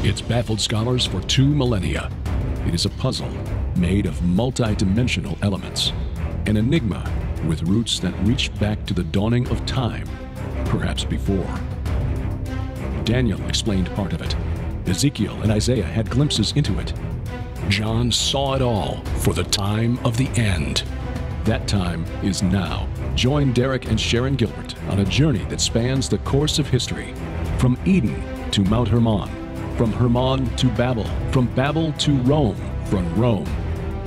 It's baffled scholars for 2 millennia. It is a puzzle made of multi-dimensional elements, an enigma with roots that reach back to the dawning of time, perhaps before. Daniel explained part of it. Ezekiel and Isaiah had glimpses into it. John saw it all for the time of the end. That time is now. Join Derek and Sharon Gilbert on a journey that spans the course of history, from Eden to Mount Hermon, from Hermon to Babel, from Babel to Rome, from Rome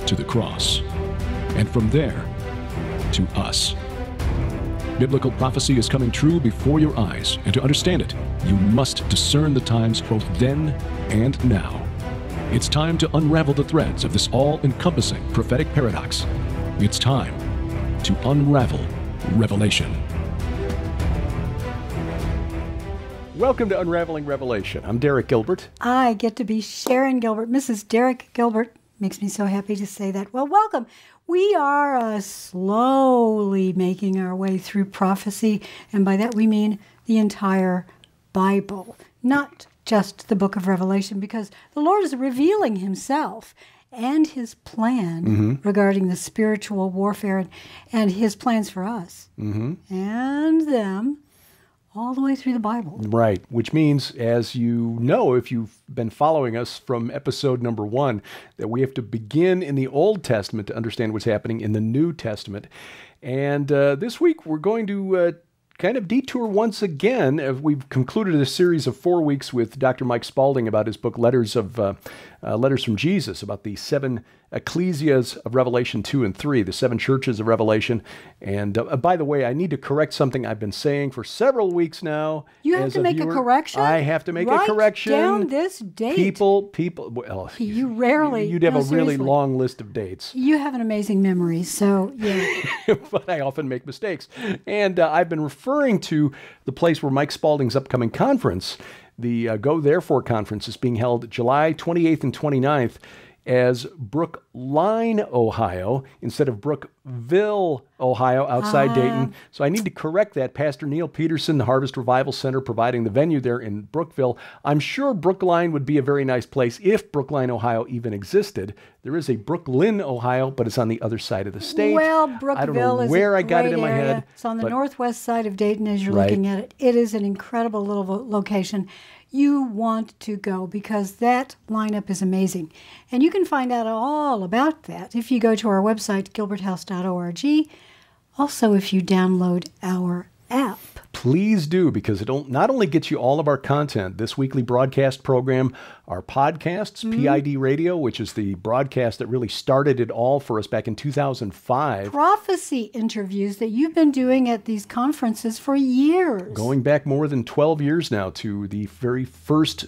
to the cross, and from there to us. Biblical prophecy is coming true before your eyes, and to understand it, you must discern the times both then and now. It's time to unravel the threads of this all-encompassing prophetic paradox. It's time to unravel Revelation. Welcome to Unraveling Revelation. I'm Derek Gilbert. I get to be Sharon Gilbert. Mrs. Derek Gilbert makes me so happy to say that. Well, welcome. We are slowly making our way through prophecy, and by that we mean the entire Bible, not just the book of Revelation, because the Lord is revealing himself and his plan regarding the spiritual warfare and his plans for us and them all the way through the Bible. Right, which means, as you know, if you've been following us from episode number 1, that we have to begin in the Old Testament to understand what's happening in the New Testament. And this week we're going to kind of detour once again. We've concluded a series of 4 weeks with Dr. Mike Spalding about his book Letters from Jesus, about the 7 ecclesias of Revelation 2 and 3, the 7 churches of Revelation. And by the way, I need to correct something I've been saying for several weeks now. You have to make a correction? I have to make a correction. Write down this date. People, well, you rarely. You'd have a really long list of dates. You have an amazing memory, so yeah. But I often make mistakes. And I've been referring to the place where Mike Spalding's upcoming conference, the Go Therefore conference, is being held July 28th and 29th as Brookline, Ohio, instead of Brookville, Ohio, outside Dayton. So I need to correct that. Pastor Neil Peterson, the Harvest Revival Center, providing the venue there in Brookville. I'm sure Brookline would be a very nice place if Brookline, Ohio even existed. There is a Brooklyn, Ohio, but it's on the other side of the state. Well, Brookville I don't know is where a I got it in my area. head. It's on the northwest side of Dayton as you're looking at it. It is an incredible little location. You want to go because that lineup is amazing. And you can find out all about that if you go to our website, gilberthouse.org. Also, if you download our app. Please do, because it not only gets you all of our content, this weekly broadcast program, our podcasts, PID Radio, which is the broadcast that really started it all for us back in 2005. Prophecy interviews that you've been doing at these conferences for years. Going back more than 12 years now to the very first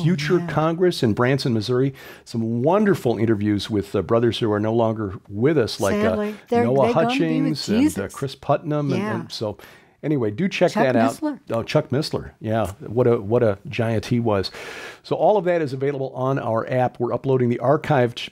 Future Congress in Branson, Missouri. Some wonderful interviews with brothers who are no longer with us, like Noah Hutchings and Chris Putnam. And so anyway, do check that out. Oh, Chuck Missler. Yeah, what a giant he was. So all of that is available on our app. We're uploading the archived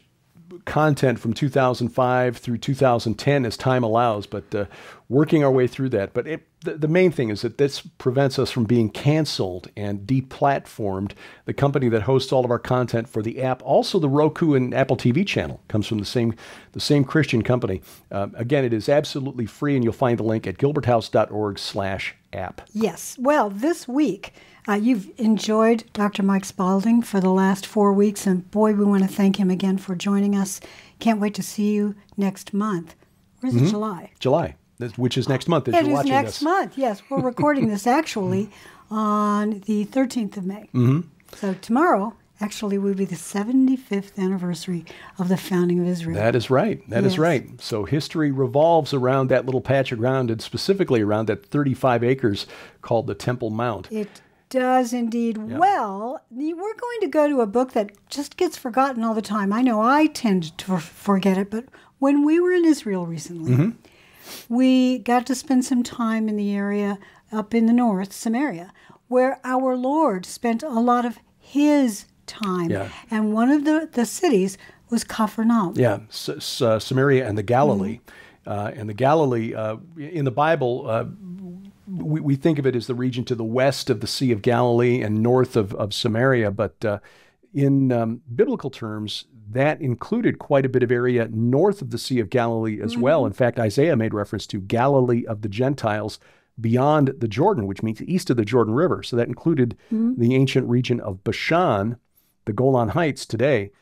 content from 2005 through 2010 as time allows, but working our way through that. But the main thing is that this prevents us from being canceled and deplatformed. The company that hosts all of our content for the app, also the Roku and Apple TV channel, comes from the same Christian company. Again, it is absolutely free, and you'll find the link at gilberthouse.org/app. Yes. Well, this week, you've enjoyed Dr. Mike Spalding for the last 4 weeks, and boy, we want to thank him again for joining us. Can't wait to see you next month. Or is it July? July, which is next month. It is next month, yes. We're recording this actually on the 13th of May. So tomorrow actually will be the 75th anniversary of the founding of Israel. That is right. That is right. So history revolves around that little patch of ground, and specifically around that 35 acres called the Temple Mount. It does indeed. Yep. Well, we're going to go to a book that just gets forgotten all the time. I know I tend to forget it, but when we were in Israel recently, we got to spend some time in the area up in the north, Samaria, where our Lord spent a lot of his time. Yeah. And one of the cities was Capernaum. Yeah, Samaria and the Galilee. And the Galilee in the Bible we think of it as the region to the west of the Sea of Galilee and north of Samaria, but in biblical terms, that included quite a bit of area north of the Sea of Galilee as well. In fact, Isaiah made reference to Galilee of the Gentiles beyond the Jordan, which means east of the Jordan River. So that included the ancient region of Bashan, the Golan Heights today.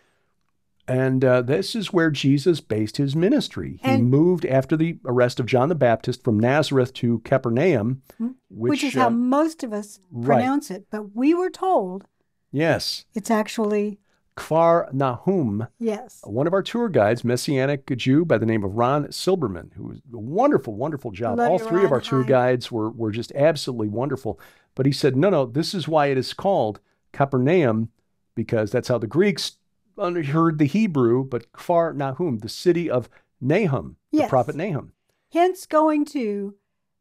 And this is where Jesus based his ministry. He moved after the arrest of John the Baptist from Nazareth to Capernaum, which is how most of us pronounce it. But we were told it's actually kfar Nahum. Yes. One of our tour guides, Messianic Jew by the name of Ron Silberman, who was a wonderful, wonderful job. All three of our tour guides were just absolutely wonderful. But he said, no, this is why it is called Capernaum, because that's how the Greeks heard the Hebrew, but kfar Nahum, the city of Nahum, the prophet Nahum. Hence going to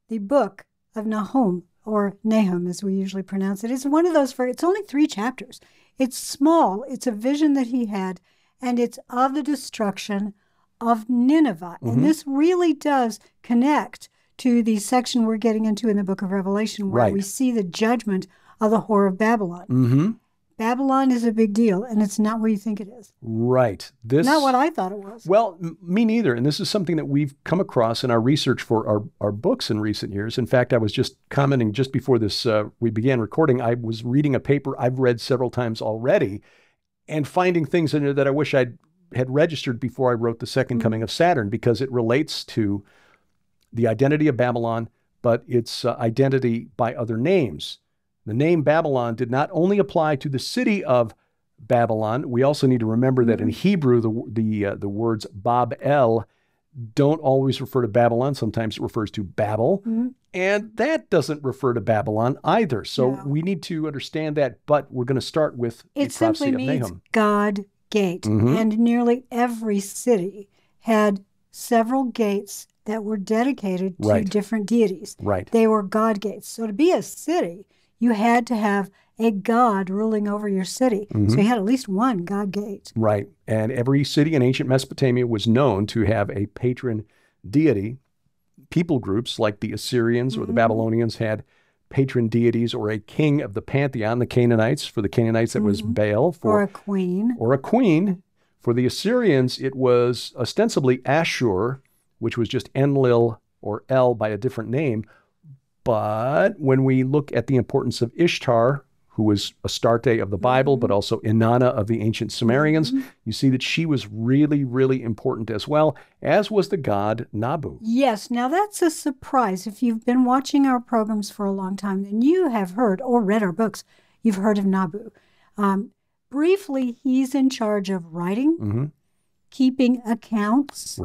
the book of Nahum, or Nahum as we usually pronounce it. It's one of those, it's only 3 chapters. It's small. It's a vision that he had, and it's of the destruction of Nineveh. And this really does connect to the section we're getting into in the book of Revelation, where we see the judgment of the whore of Babylon. Babylon is a big deal, and it's not what you think it is. Right. Not what I thought it was. Well, me neither. And this is something that we've come across in our research for our books in recent years. In fact, I was just commenting just before this we began recording. I was reading a paper I've read several times already and finding things in there that I wish I had registered before I wrote The Second Coming of Saturn, because it relates to the identity of Babylon, but its identity by other names. The name Babylon did not only apply to the city of Babylon. We also need to remember that in Hebrew, the words Bab-el don't always refer to Babylon. Sometimes it refers to Babel. And that doesn't refer to Babylon either. So we need to understand that. But we're going to start with the prophecy of Nahum. It simply means God gate. And nearly every city had several gates that were dedicated to different deities. They were God gates. So to be a city, you had to have a god ruling over your city. So you had at least one god gate. Right. And every city in ancient Mesopotamia was known to have a patron deity. People groups like the Assyrians or the Babylonians had patron deities or a king of the pantheon. The Canaanites, for the Canaanites, that was Baal. Or a queen. Or a queen. For the Assyrians, it was ostensibly Ashur, which was just Enlil or El by a different name. But when we look at the importance of Ishtar, who was Astarte of the Bible, but also Inanna of the ancient Sumerians, you see that she was really, really important as well, as was the god Nabu. Yes, now that's a surprise. If you've been watching our programs for a long time, then you have heard or read our books, you've heard of Nabu. Briefly, he's in charge of writing, keeping accounts.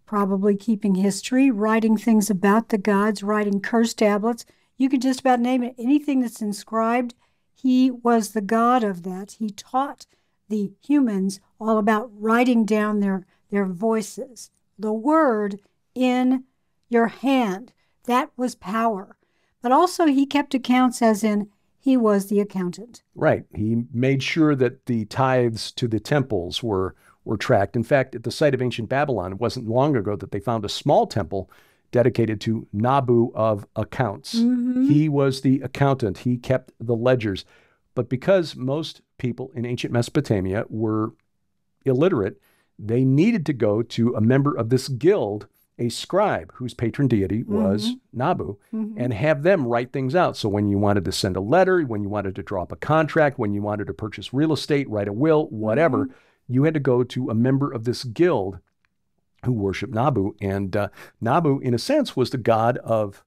Probably keeping history, writing things about the gods, writing curse tablets. You could just about name it. Anything that's inscribed, he was the god of that. He taught the humans all about writing down their voices. The word in your hand, that was power. But also he kept accounts, as in he was the accountant. Right. He made sure that the tithes to the temples were tracked. In fact, at the site of ancient Babylon, it wasn't long ago that they found a small temple dedicated to Nabu of accounts. He was the accountant. He kept the ledgers. But because most people in ancient Mesopotamia were illiterate, they needed to go to a member of this guild, a scribe whose patron deity was Nabu, and have them write things out. So when you wanted to send a letter, when you wanted to draw up a contract, when you wanted to purchase real estate, write a will, whatever, you had to go to a member of this guild who worshiped Nabu. And Nabu, in a sense, was the god of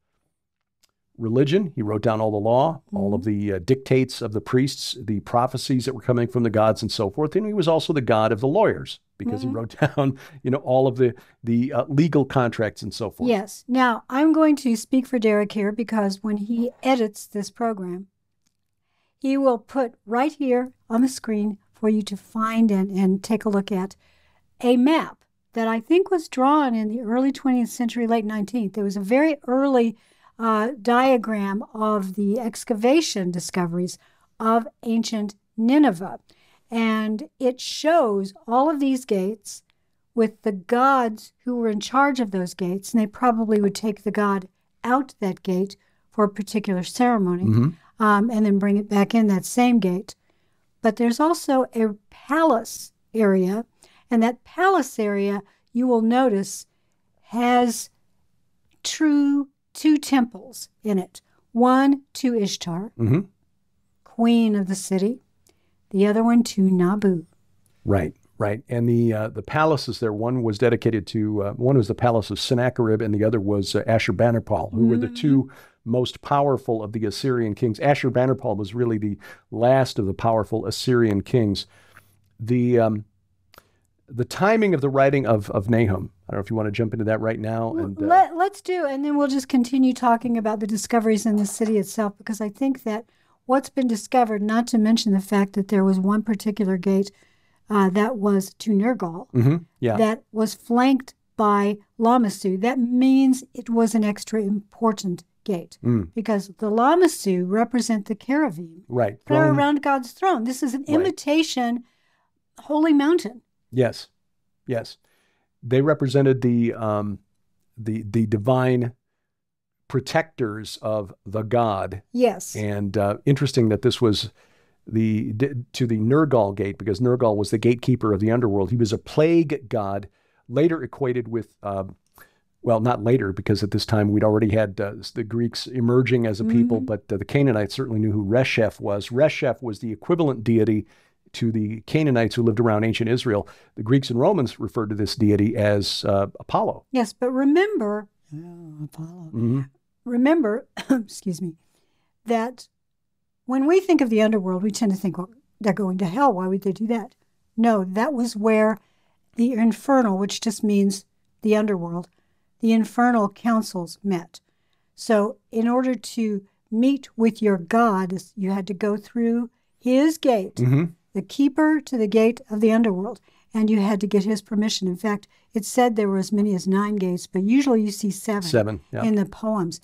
religion. He wrote down all the law, all of the dictates of the priests, the prophecies that were coming from the gods and so forth. And he was also the god of the lawyers, because he wrote down, all of the legal contracts and so forth. Yes. Now, I'm going to speak for Derek here, because when he edits this program, he will put right here on the screen for you to find and take a look at a map that I think was drawn in the early 20th century, late 19th. There was a very early diagram of the excavation discoveries of ancient Nineveh. And it shows all of these gates with the gods who were in charge of those gates. And they probably would take the god out that gate for a particular ceremony, and then bring it back in that same gate. But there's also a palace area, and that palace area, you will notice, has two temples in it. One to Ishtar, queen of the city. The other one to Nabu. Right. And the palaces there, one was dedicated to, one was the palace of Sennacherib, and the other was Ashurbanipal, who were the two most powerful of the Assyrian kings. Ashurbanipal was really the last of the powerful Assyrian kings. The timing of the writing of Nahum, I don't know if you want to jump into that right now. And let's do, and then we'll just continue talking about the discoveries in the city itself, because I think that what's been discovered, not to mention the fact that there was one particular gate that was to Nergal, that was flanked by Lamassu. That means it was an extra important gate, because the Lamassu represent the cherubim that are around God's throne. This is an imitation holy mountain. Yes. They represented the divine protectors of the god. Yes. And interesting that this was to the Nergal gate, because Nergal was the gatekeeper of the underworld. He was a plague god, later equated with, well, not later, because at this time we'd already had the Greeks emerging as a people, but the Canaanites certainly knew who Resheph was. Resheph was the equivalent deity to the Canaanites who lived around ancient Israel. The Greeks and Romans referred to this deity as Apollo. Yes, but remember, remember, excuse me, that when we think of the underworld, we tend to think, well, they're going to hell. Why would they do that? No, that was where the infernal, which just means the underworld, the infernal councils met. So in order to meet with your God, you had to go through his gate, the keeper to the gate of the underworld, and you had to get his permission. In fact, it said there were as many as 9 gates, but usually you see 7 in the poems.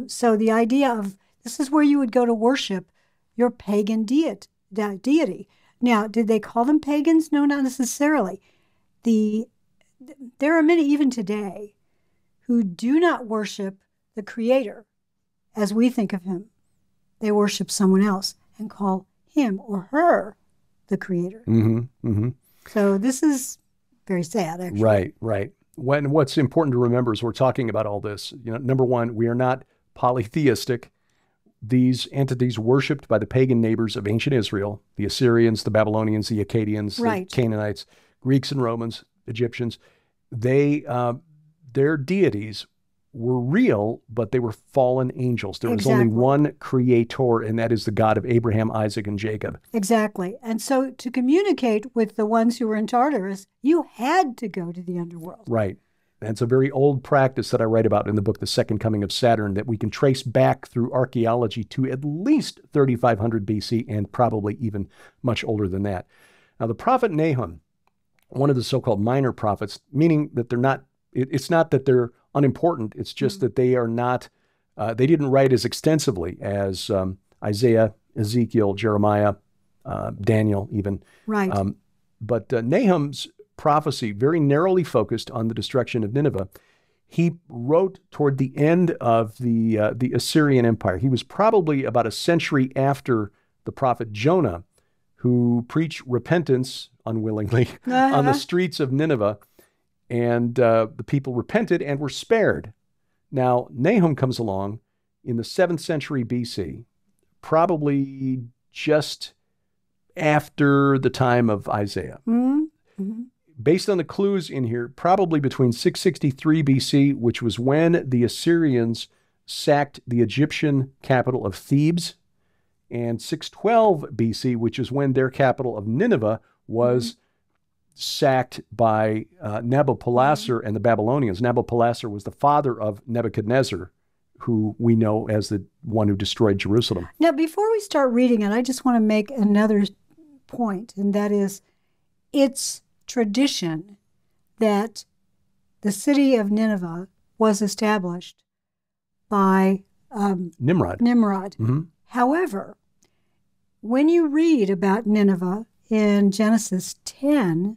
So the idea of this is where you would go to worship your pagan deity. Now, did they call them pagans? No, not necessarily. There are many even today who do not worship the Creator as we think of him. They worship someone else and call him or her the Creator. So this is very sad, actually. Right. What's important to remember as we're talking about all this, number one, we are not polytheistic. These entities worshipped by the pagan neighbors of ancient Israel, the Assyrians, the Babylonians, the Akkadians, the Canaanites, Greeks and Romans, Egyptians, their deities were real, but they were fallen angels. There was only one creator, and that is the God of Abraham, Isaac, and Jacob. Exactly. And so to communicate with the ones who were in Tartarus, you had to go to the underworld. Right. And it's a very old practice that I write about in the book, The Second Coming of Saturn, that we can trace back through archaeology to at least 3500 BC and probably even much older than that. Now, the prophet Nahum, one of the so-called minor prophets, meaning that they're not, it's not that they're unimportant, it's just that they are not, they didn't write as extensively as Isaiah, Ezekiel, Jeremiah, Daniel even. Right. But Nahum's prophecy very narrowly focused on the destruction of Nineveh. He wrote toward the end of the Assyrian Empire. He was probably about a century after the prophet Jonah, who preached repentance unwillingly on the streets of Nineveh, and the people repented and were spared. Now, Nahum comes along in the 7th century BC, probably just after the time of Isaiah. Based on the clues in here, probably between 663 BC, which was when the Assyrians sacked the Egyptian capital of Thebes, and 612 BC, which is when their capital of Nineveh was sacked by Nabopolassar and the Babylonians. Nabopolassar was the father of Nebuchadnezzar, who we know as the one who destroyed Jerusalem. Now, before we start reading it, I just want to make another point, and that is it's tradition that the city of Nineveh was established by Nimrod. However, when you read about Nineveh in Genesis 10,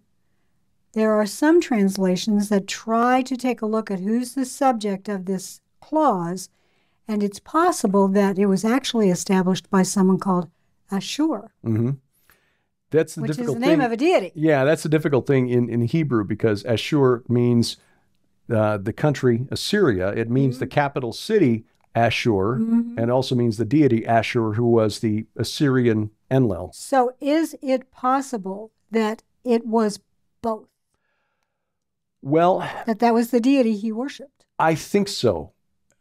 there are some translations that try to take a look at who's the subject of this clause, And it's possible that it was actually established by someone called Ashur. Mm-hmm. That's the which is difficult the name thing. of a deity. Yeah, that's the difficult thing in Hebrew, because Ashur means the country Assyria. It means the capital city Ashur, and also means the deity Ashur, who was the Assyrian Enlil. So is it possible that it was both? Well, that was the deity he worshipped? I think so.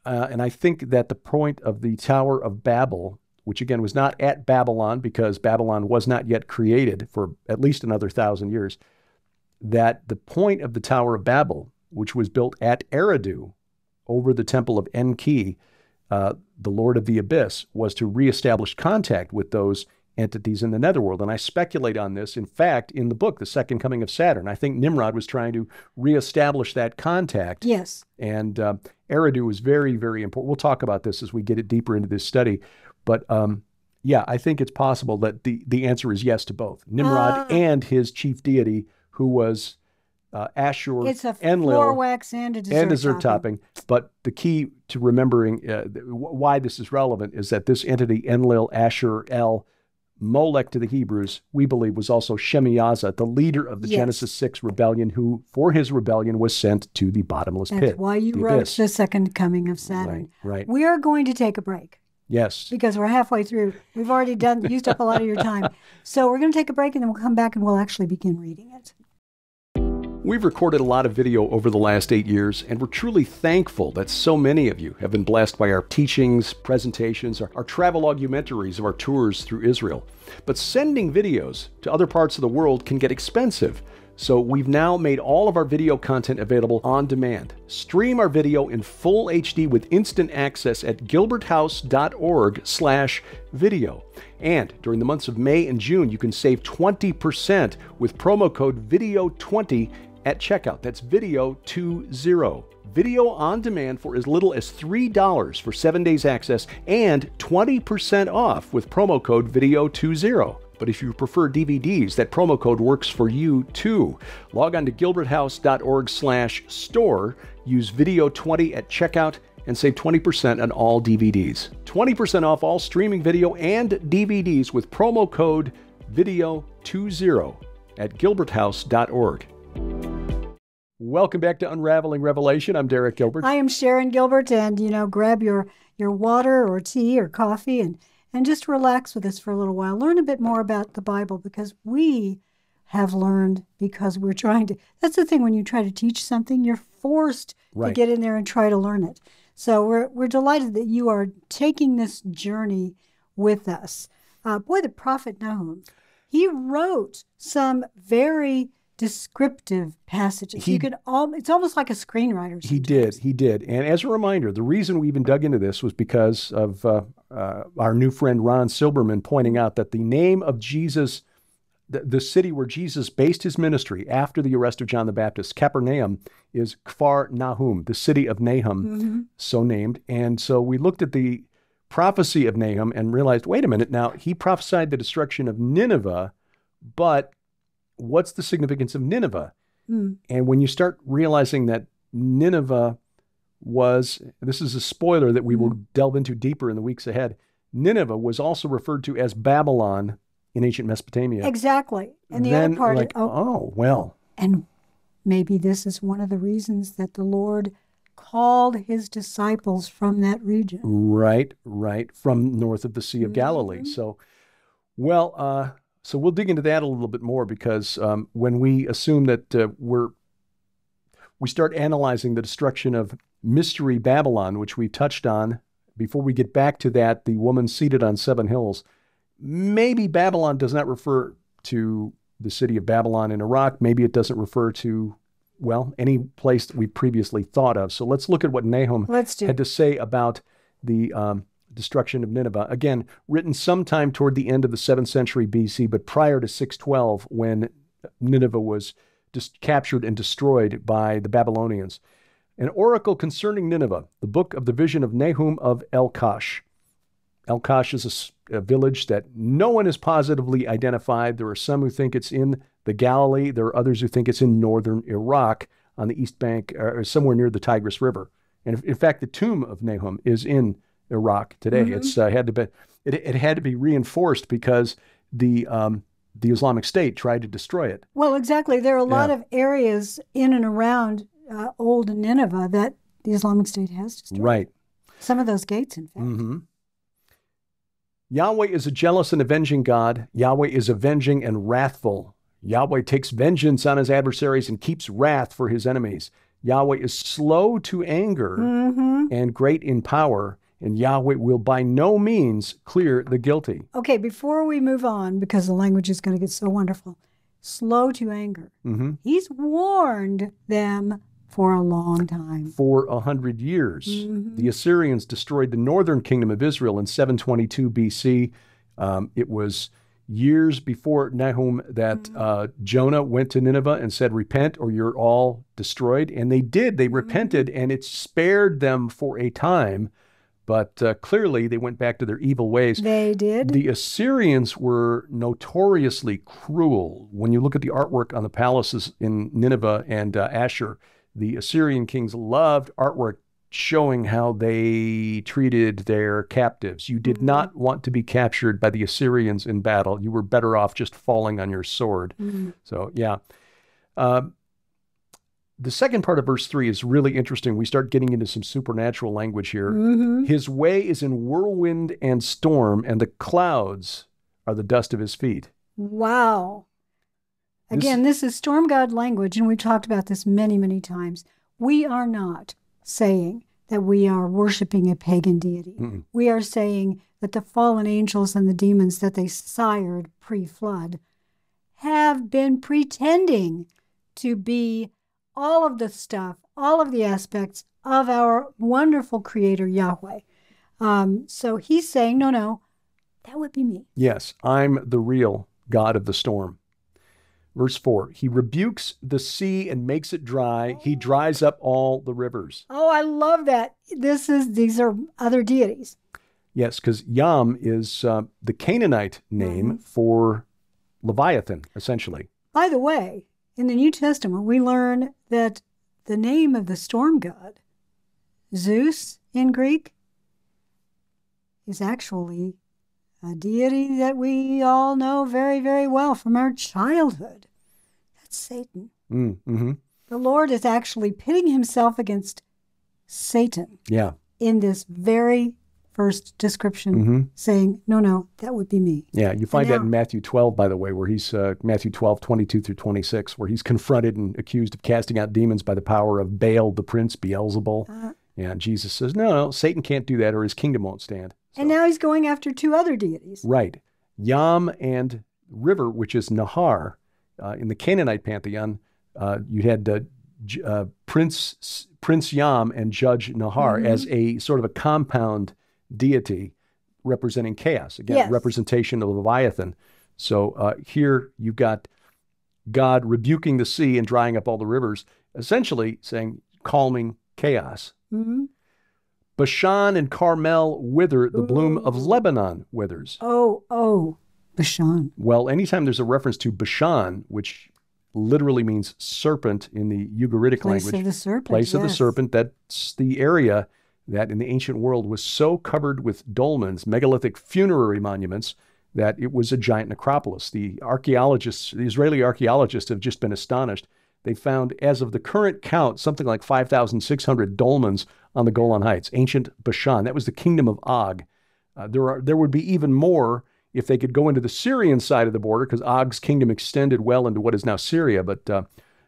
And I think that the point of the Tower of Babel, which again was not at Babylon, because Babylon was not yet created for at least another 1,000 years, that the point of the Tower of Babel, which was built at Eridu over the temple of Enki, the Lord of the Abyss, was to reestablish contact with those entities in the netherworld. And I speculate on this. In fact, in the book, The Second Coming of Saturn, I think Nimrod was trying to reestablish that contact. Yes. And Eridu was very, very important. We'll talk about this as we get it deeper into this study. But yeah, I think it's possible that the answer is yes to both. Nimrod and his chief deity, who was Ashur, it's a Enlil, floor wax and a dessert topping. But the key to remembering why this is relevant is that this entity, Enlil, Ashur, El, Molech to the Hebrews, we believe was also Shemiyaza, the leader of the Genesis 6 rebellion, who for his rebellion was sent to the bottomless pit. That's why you wrote The Second Coming of Saturn. Right. We are going to take a break. Yes. Because we're halfway through. We've already used up a lot of your time. So we're going to take a break, and then we'll come back and we'll actually begin reading it. We've recorded a lot of video over the last 8 years, and we're truly thankful that so many of you have been blessed by our teachings, presentations, our travel augmentaries of our tours through Israel. But sending videos to other parts of the world can get expensive. So we've now made all of our video content available on demand. Stream our video in full HD with instant access at gilberthouse.org/video. And during the months of May and June, you can save 20% with promo code VIDEO20 at checkout. That's VIDEO20. Video on demand for as little as $3 for 7 days access, and 20% off with promo code VIDEO20. But if you prefer DVDs, that promo code works for you too. Log on to gilberthouse.org/store, use VIDEO20 at checkout, and save 20% on all DVDs. 20% off all streaming video and DVDs with promo code VIDEO20 at gilberthouse.org. Welcome back to Unraveling Revelation. I'm Derek Gilbert. I am Sharon Gilbert, and grab your water or tea or coffee and just relax with us for a little while. Learn a bit more about the Bible, because we have learned, because we're trying to. That's the thing, when you try to teach something, you're forced to get in there and try to learn it. So we're delighted that you are taking this journey with us. The prophet Nahum, he wrote some very descriptive passages. It's almost like a screenwriter. Sometimes. He did. And as a reminder, the reason we even dug into this was because of our new friend Ron Silberman pointing out that the name of Jesus, the city where Jesus based his ministry after the arrest of John the Baptist, Capernaum, is Kfar Nahum, the city of Nahum, so named. And so we looked at the prophecy of Nahum and realized, wait a minute, now he prophesied the destruction of Nineveh, but what's the significance of Nineveh? And when you start realizing that Nineveh was, this is a spoiler that we will delve into deeper in the weeks ahead, Nineveh was also referred to as Babylon in ancient Mesopotamia. Exactly. And the other part, well. And maybe this is one of the reasons that the Lord called his disciples from that region. Right, from north of the Sea of Galilee. So, so we'll dig into that a little bit more, because when we assume that we start analyzing the destruction of Mystery Babylon, which we touched on, before we get back to that, the woman seated on 7 hills, maybe Babylon does not refer to the city of Babylon in Iraq. Maybe it doesn't refer to, any place that we previously thought of. So let's look at what Nahum had to say about the destruction of Nineveh. Again, written sometime toward the end of the 7th century BC, but prior to 612, when Nineveh was captured and destroyed by the Babylonians. An oracle concerning Nineveh, the book of the vision of Nahum of Elkosh. Elkosh is a village that no one has positively identified. There are some who think it's in the Galilee. There are others who think it's in northern Iraq on the east bank, or somewhere near the Tigris River. And in fact, the tomb of Nahum is in Iraq today. It's had to be it had to be reinforced because the Islamic State tried to destroy it. Well, exactly. There are a lot of areas in and around old Nineveh that the Islamic State has destroyed. Right. Some of those gates, in fact. Yahweh is a jealous and avenging God. Yahweh is avenging and wrathful. Yahweh takes vengeance on his adversaries and keeps wrath for his enemies. Yahweh is slow to anger and great in power, and Yahweh will by no means clear the guilty. Okay, before we move on, because the language is going to get so wonderful, slow to anger. He's warned them for a long time. For 100 years. The Assyrians destroyed the northern kingdom of Israel in 722 BC. It was years before Nahum that Jonah went to Nineveh and said, repent or you're all destroyed. And they did. They repented, and it spared them for a time. But clearly they went back to their evil ways. They did. The Assyrians were notoriously cruel. When you look at the artwork on the palaces in Nineveh and Ashur, the Assyrian kings loved artwork showing how they treated their captives. You did not want to be captured by the Assyrians in battle. You were better off just falling on your sword. So, yeah. The second part of verse 3 is really interesting. We start getting into some supernatural language here. His way is in whirlwind and storm, and the clouds are the dust of his feet. Wow. Again, this is storm god language, and we've talked about this many, many times. We are not saying that we are worshiping a pagan deity. We are saying that the fallen angels and the demons that they sired pre-flood have been pretending to be all of the stuff, all of the aspects of our wonderful creator, Yahweh. So he's saying, no, that would be me. Yes, I'm the real God of the storm. Verse 4, he rebukes the sea and makes it dry. He dries up all the rivers. Oh, I love that. These are other deities. Yes, because Yam is the Canaanite name for Leviathan, essentially. By the way, in the New Testament, we learn that the name of the storm god, Zeus in Greek, is actually a deity that we all know very, very well from our childhood. That's Satan. The Lord is actually pitting himself against Satan. Yeah. In this very first description, saying, no, that would be me. Yeah, you find that in Matthew 12, by the way, where he's, Matthew 12, 22 through 26, where he's confronted and accused of casting out demons by the power of Baal, the prince, Beelzebul. And Jesus says, no, Satan can't do that or his kingdom won't stand. So, and now he's going after two other deities. Right. Yam and river, which is Nahar. In the Canaanite pantheon, you had Prince Yam and Judge Nahar as a sort of a compound deity representing chaos. Again, representation of Leviathan. So here you've got God rebuking the sea and drying up all the rivers, essentially saying calming chaos. Bashan and Carmel wither, the bloom of Lebanon withers. Oh, Bashan. Well, anytime there's a reference to Bashan, which literally means serpent in the Ugaritic language. Place of the serpent. Place of the serpent. That's the area that in the ancient world was so covered with dolmens, megalithic funerary monuments, that it was a giant necropolis. The Israeli archaeologists have just been astonished. They found, as of the current count, something like 5,600 dolmens on the Golan Heights, ancient Bashan. That was the kingdom of Og. There would be even more if they could go into the Syrian side of the border, because Og's kingdom extended well into what is now Syria, but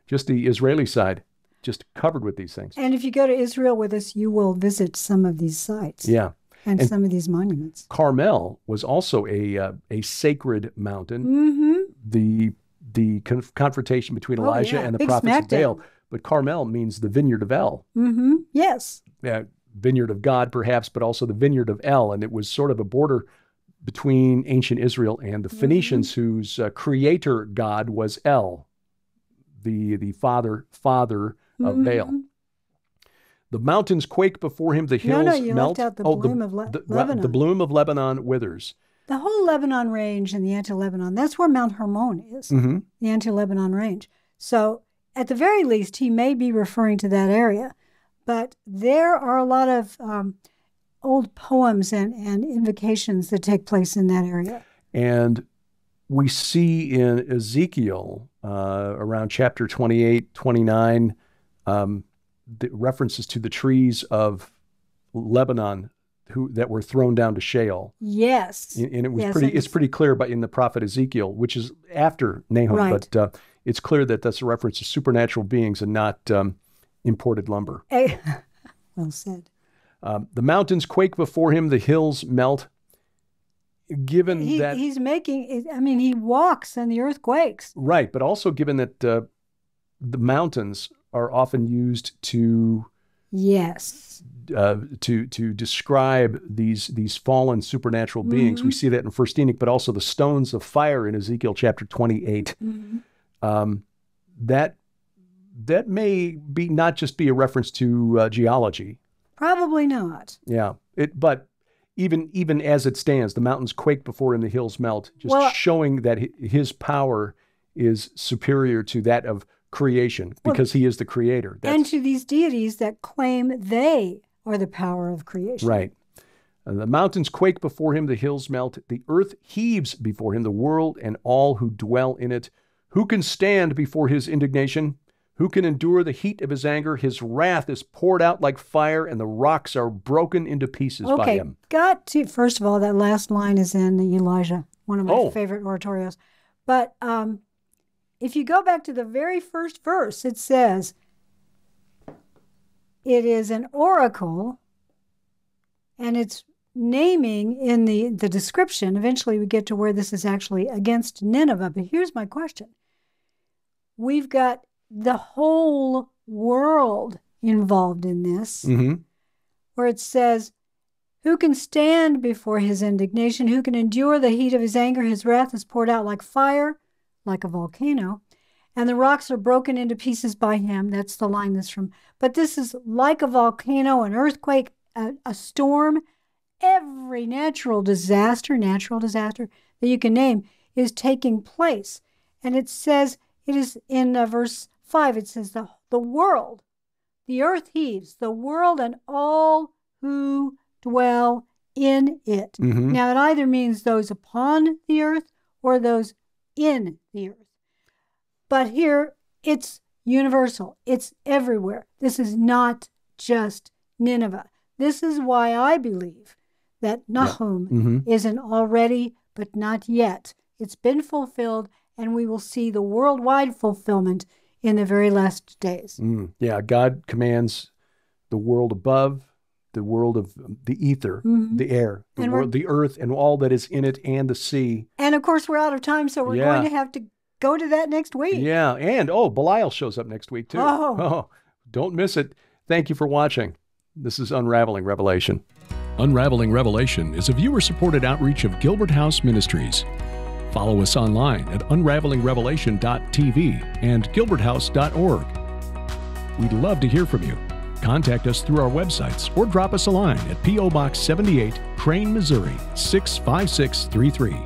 just the Israeli side, just covered with these things. And if you go to Israel with us, you will visit some of these sites. Yeah. And some of these monuments. Carmel was also a sacred mountain. The confrontation between Elijah and the Big prophets of Baal. smackdown. But Carmel means the vineyard of El. Yes. Vineyard of God, perhaps, but also the vineyard of El. And it was sort of a border between ancient Israel and the Phoenicians, whose creator god was El, the father of Baal. The mountains quake before him, the hills No, you melt. left out the bloom of Lebanon. The bloom of Lebanon withers. The whole Lebanon range and the anti-Lebanon, that's where Mount Hermon is, the anti-Lebanon range. So at the very least, he may be referring to that area. But there are a lot of old poems and invocations that take place in that area. And we see in Ezekiel around chapter 28, 29, the references to the trees of Lebanon that were thrown down to Sheol. Yes. And it was it's pretty clear in the prophet Ezekiel, which is after Nahum, right. But it's clear that that's a reference to supernatural beings and not imported lumber. Well said. The mountains quake before him, the hills melt. Given that he's making, I mean, he walks and the earth quakes. Right, but also given that the mountains are often used to to describe these fallen supernatural beings. We see that in First Enoch, but also the stones of fire in Ezekiel chapter 28. That may be not just be a reference to geology. Probably not. Yeah, but even as it stands, the mountains quake before him, the hills melt, just showing that his power is superior to that of creation because he is the creator. And to these deities that claim they are the power of creation. Right. The mountains quake before him, the hills melt, the earth heaves before him, the world and all who dwell in it. Who can stand before his indignation? Who can endure the heat of his anger? His wrath is poured out like fire, and the rocks are broken into pieces by him. First of all, that last line is in Elijah, one of my favorite oratorios. But if you go back to the very first verse, it says, it is an oracle, and it's naming in the description. Eventually we get to where this is actually against Nineveh. But here's my question. We've got the whole world involved in this, where it says, who can stand before his indignation? Who can endure the heat of his anger? His wrath is poured out like fire, like a volcano, and the rocks are broken into pieces by him. That's the line that's from. But this is like a volcano, an earthquake, a storm. Every natural disaster that you can name is taking place. And it says, it is in verse 5, it says, the world, the earth heaves, the world and all who dwell in it. Now, it either means those upon the earth or those in the earth. But here, it's universal. It's everywhere. This is not just Nineveh. This is why I believe that Nahum is an already, but not yet. It's been fulfilled, and we will see the worldwide fulfillment in the very last days. Yeah, God commands the world above, the world of the ether, the air, the world, the earth, and all that is in it, and the sea. And of course, we're out of time, so we're going to have to go to that next week. Yeah, and Belial shows up next week too. Don't miss it. Thank you for watching. This is Unraveling Revelation. Unraveling Revelation is a viewer-supported outreach of Gilbert House Ministries. Follow us online at unravelingrevelation.tv and gilberthouse.org. We'd love to hear from you. Contact us through our websites or drop us a line at P.O. Box 78, Crane, Missouri 65633.